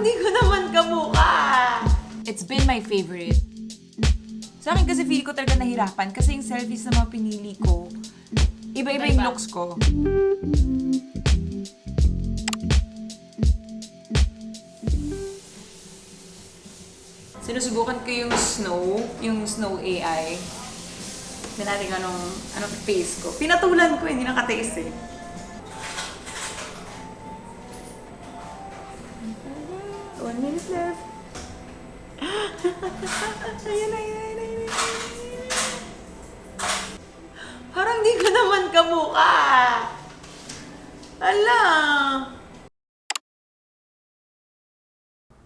di ko naman kamukha. It's been my favorite. Sa akin kasi feel ko talaga nahirapan kasi yung selfies na mga pinili ko, iba-iba yung looks ko. Sinusubukan ko yung snow AI. Tignan natin anong face ko. Pinatulan ko, hindi nakataste eh. One minute left. Ayun. Parang di ko naman kamukha. Ala.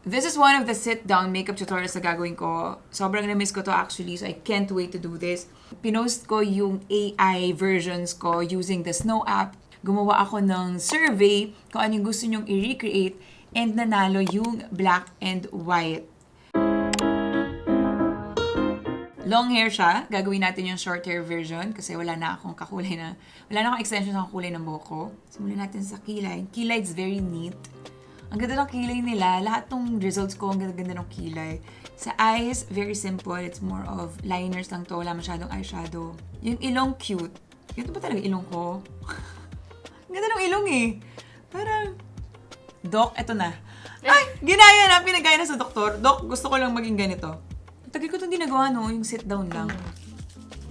This is one of the sit-down makeup tutorials na gagawin ko. Sobrang na-miss ko to actually, so I can't wait to do this. Pinost ko yung AI versions ko using the Snow app. Gumawa ako ng survey kung ano yung gusto nyong i-recreate and nanalo yung black and white. Long hair siya. Gagawin natin yung short hair version kasi wala na akong extension sa kulay ng buhok ko. Simulan natin sa kilay. Kilay is very neat. Ang ganda ng kilay nila. Lahat ng results ko, ang ganda ng kilay. Sa eyes, very simple. It's more of liners lang to. Wala masyadong eyeshadow. Yung ilong, cute. Ito ba talaga ilong ko? Ang ganda ng ilong eh. Parang, Doc, eto na. Ay, ginaya na. Pinagaya na sa doktor. Doc, gusto ko lang maging ganito. Tagal ko itong ginagawa, no? Yung sit down lang.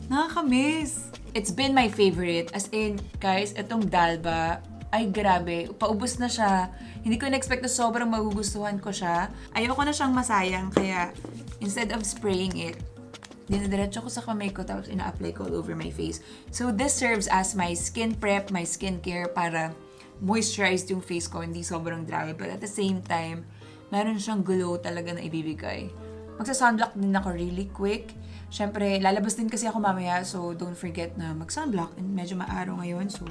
Nakakamiss. It's been my favorite. As in, guys, itong Dalba, ay grabe. Paubos na siya. Hindi ko na-expect na sobrang magugustuhan ko siya. Ayoko na siyang masayang, kaya instead of spraying it, dinadiretso ko sa kamay ko tapos ina-apply ko all over my face. So this serves as my skin prep, my skincare para moisturize yung face ko, hindi sobrang dry. But at the same time, meron siyang glow talaga na ibibigay. Magsa-sunblock din ako really quick. Siyempre, lalabas din kasi ako mamaya, so don't forget na mag-sunblock. And medyo maaraw ngayon, so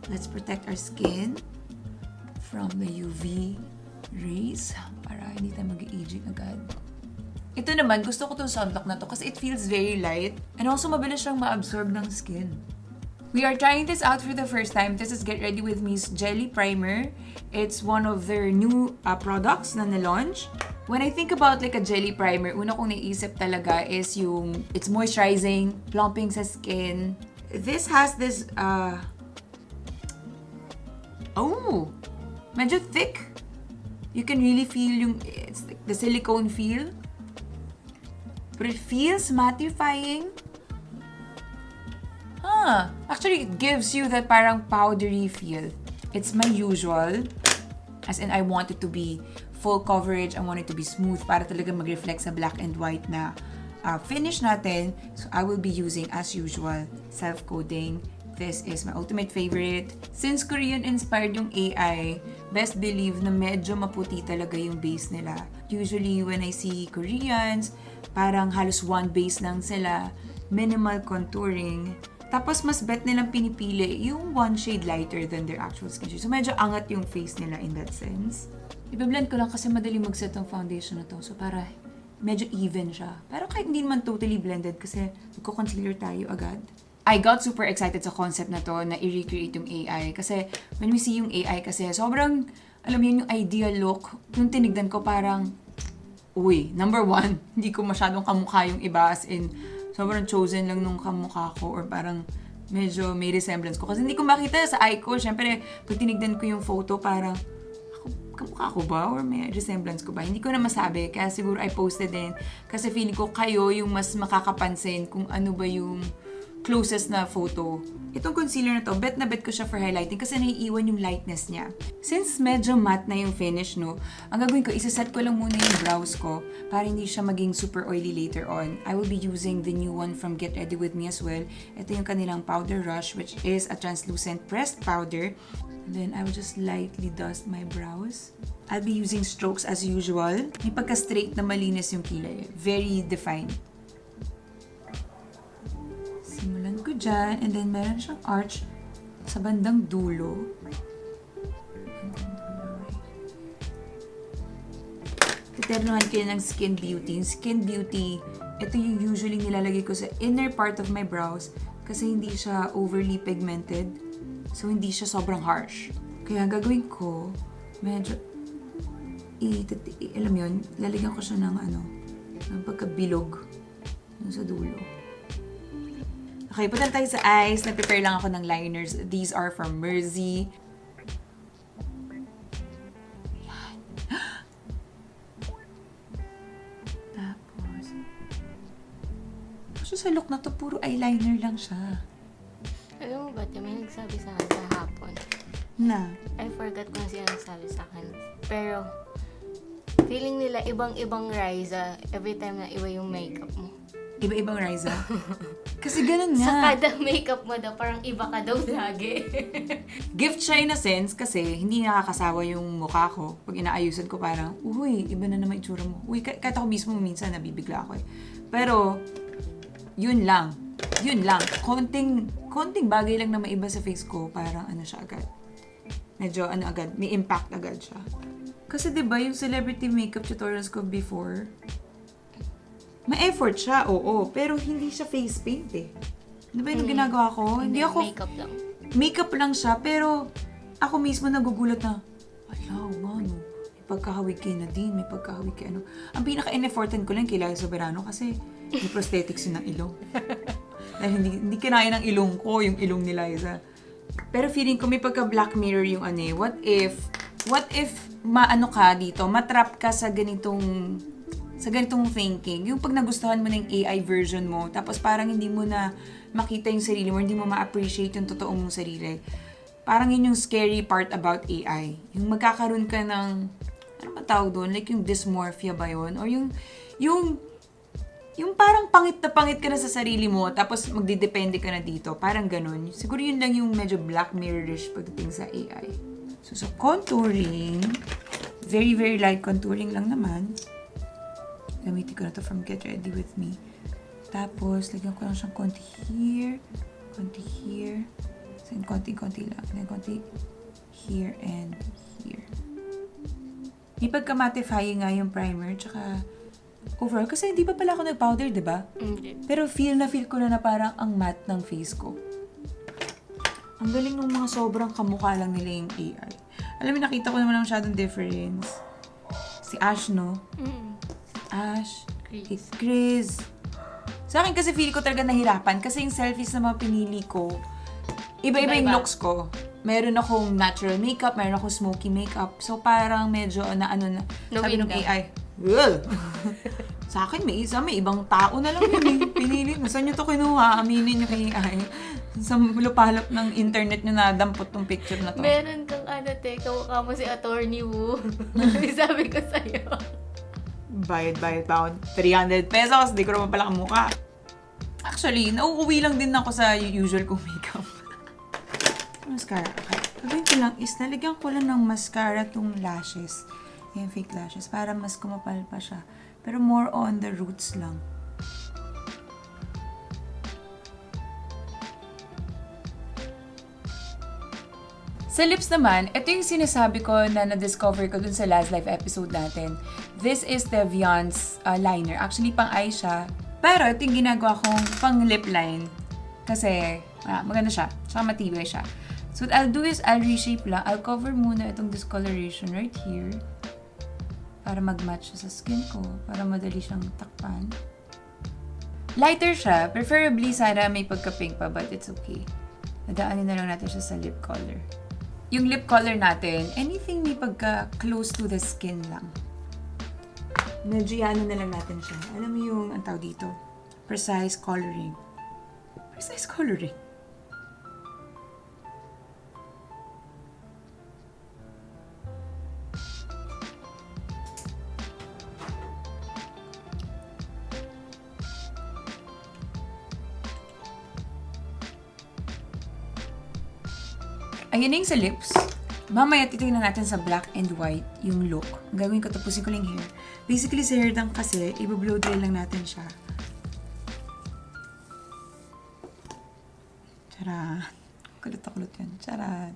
let's protect our skin from the UV rays para hindi tayo mag-aging agad. Ito naman, gusto ko itong sunblock na to kasi it feels very light and also mabilis siyang ma-absorb ng skin. We are trying this out for the first time. This is Get Ready With Me's Jelly Primer. It's one of their new products na na-launch. When I think about like a jelly primer, una kong naisip talaga is yung it's moisturizing, plumping sa skin. This has this medyo thick. You can really feel it's like the silicone feel. But it feels mattifying. Actually, it gives you that parang powdery feel. It's my usual. As in, I want it to be full coverage. I want it to be smooth para talaga mag-reflect sa black and white na finish natin. So, I will be using, as usual, self-coating. This is my ultimate favorite. Since Korean-inspired yung AI, best believe na medyo maputi talaga yung base nila. Usually, when I see Koreans, parang halos one base lang sila. Minimal contouring. Tapos, mas bet nilang pinipili yung one shade lighter than their actual skin shade. So, medyo angat yung face nila in that sense. Ibe-blend ko lang kasi madali mag-set ang foundation na to. So, para medyo even siya. Pero kahit hindi naman totally blended kasi magko-concealer tayo agad. I got super excited sa concept na to na i-recreate yung AI. Kasi when we see yung AI kasi sobrang, alam mo yun, yung ideal look. Yung tinignan ko parang, uy, number one, hindi ko masyadong kamukha yung iba as in, sobrang chosen lang nung kamukha ko or parang medyo may resemblance ko. Kasi hindi ko makita sa eye ko. Siyempre, pag tinignan ko yung photo, parang, kamukha ko ba? Or may resemblance ko ba? Hindi ko na masabi. Kaya siguro I posted din. Kasi feeling ko kayo yung mas makakapansin kung ano ba yung closest na photo. Itong concealer na to, bet na bet ko siya for highlighting kasi naiiwan yung lightness niya. Since medyo matte na yung finish, no, ang gagawin ko, isaset ko lang muna yung brows ko para hindi siya maging super oily later on. I will be using the new one from Get Ready With Me as well. Ito yung kanilang Powder Rush, which is a translucent pressed powder. And then I will just lightly dust my brows. I'll be using strokes as usual. May pagka-straight na malinis yung kilay. Very defined. Simulan ko dyan. And then meron siyang arch sa bandang dulo. Titernuhan ko yun ng Skin Beauty. Skin Beauty, ito yung usually nilalagay ko sa inner part of my brows kasi hindi siya overly pigmented. So, hindi siya sobrang harsh. Kaya gagawin ko, medyo alam mo yun, lalagyan ko siya ng ng pagkabilog sa dulo. Okay, punta tayo sa eyes. Nag-prepare lang ako ng liners. These are from Mersey. Yan. Tapos, kasi sa look na to, puro eyeliner lang siya. Alam mo ba, may nagsabi sa akin kahapon. Na? I forgot kung sino nagsabi sa akin. Pero, feeling nila ibang-ibang Raiza every time na iba yung makeup mo. Iba-ibang Raiza? Kasi ganun nga. Sa kada makeup mo daw, parang iba ka daw lagi. Gift siya in a sense kasi hindi nakakasawa yung mukha ko. Pag inaayusan ko parang, uy, iba na naman itsura mo. Uy, kahit ako mismo minsan nabibigla ako eh. Pero, yun lang. Yun lang. Konting bagay lang na maiba sa face ko, parang siya agad. Medyo agad, may impact agad siya. Kasi 'di ba yung celebrity makeup tutorials ko before, may effort siya, oo, pero hindi siya face paint eh. 'Di ba yung ginagawa ko? Hindi ako Makeup lang. Makeup lang siya, pero ako mismo nagugulat na, ala, wow, no. May pagkahawig kay Nadine, may pagkahawig kay Ang pinaka-in-effortan ko lang kay Liza Soberano kasi may prosthetics yun ng ilong. Dahil hindi kinain ng ilong ko, yung ilong ni Liza. Pero feeling ko may pagka-Black Mirror yung what if maano ka dito, matrap ka sa ganitong thinking. Yung pag nagustuhan mo ng AI version mo, tapos parang hindi mo na makita yung sarili mo, hindi mo ma-appreciate yung totoong mong sarili. Parang yun yung scary part about AI. Yung magkakaroon ka ng, ano ba tawag doon? Like yung dysmorphia ba yun? Or yung parang pangit ka na sa sarili mo, tapos magdidepende ka na dito. Parang ganun. Siguro yun lang yung medyo Black Mirror-ish pagdating sa AI. So, contouring. Very, very light contouring lang naman. Gamitin ko na to from Get Ready With Me. Tapos, lagyan ko lang siyang konti here. So, konti lang. Then, konti here and here. May pagka-mattifying nga yung primer, tsaka overall, kasi hindi pa pala ako nag-powder, di ba? Hindi. Pero feel ko na parang ang matte ng face ko. Ang galing ng mga sobrang kamukha lang nila yung AI. Alam mo, nakita ko naman masyadong difference. Si Ash, no? Ash. Chris. Sa akin kasi feel ko talaga nahirapan kasi yung selfies na mga pinili ko, iba-iba yung looks ko. Meron akong natural makeup, meron akong smoky makeup. So parang medyo sabi ng AI, well, sa akin may ibang tao na lang yun eh. Pinili mo. Saan nyo to kinuha? Aminin nyo AI. Sa lupalop ng internet nyo na dampot tong picture na to. Meron kang kamukha mo si Attorney Wu. Sabi ko sa'yo. Bayad pound. 300 pesos. Di ko naman pala kamukha. Actually, nauuwi lang din ako sa usual kong makeup. Mascara. Okay. Gagawin ko lang is, nalagyan ko lang ng mascara tong lashes. Yung fake lashes. Para mas kumapal pa siya. Pero more on the roots lang. Sa lips naman, ito yung sinasabi ko na na-discover ko dun sa last live episode natin. This is the Viance liner. Actually, pang-eye siya. Pero ito yung ginagawa kong pang-lip line. Kasi, maganda siya. Tsaka matibay siya. So what I'll do is, I'll reshape lang. I'll cover muna itong discoloration right here. Para mag-match siya sa skin ko. Para madali siyang takpan. Lighter siya. Preferably, sana may pagka-pink pa, but it's okay. Nadaanin na lang natin siya sa lip color. Yung lip color natin, anything may pagka-close to the skin lang. Medyo na lang natin siya. Alam mo yung, ang tawag dito? Precise coloring. Precise coloring. Ayan na yung sa lips. Mamaya titignan natin sa black and white yung look. Ang gagawin ko, tapusin ko lang hair. Basically, sa hair dang kasi, i-blow dry lang natin siya. Charan. Kulot yun. Charan.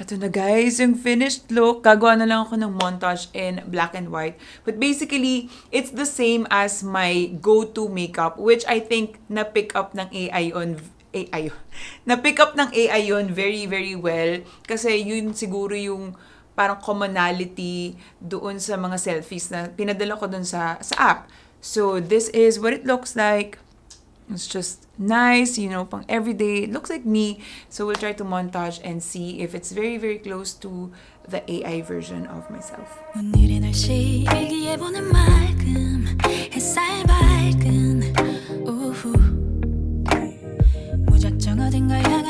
Ito na guys, yung finished look. Gagawa na lang ako ng montage in black and white. But basically, it's the same as my go-to makeup, which I think na-pick up ng AI on na-pick up ng AI yun very, very well. Kasi yun siguro yung parang commonality doon sa mga selfies na pinadala ko doon sa app. So, this is what it looks like. It's just nice, pang everyday. It looks like me. So we'll try to montage and see if it's very, very close to the AI version of myself. 오늘의 날씨 일기예보는 맑음 햇살 밝은 오후 무작정 어딘가 향해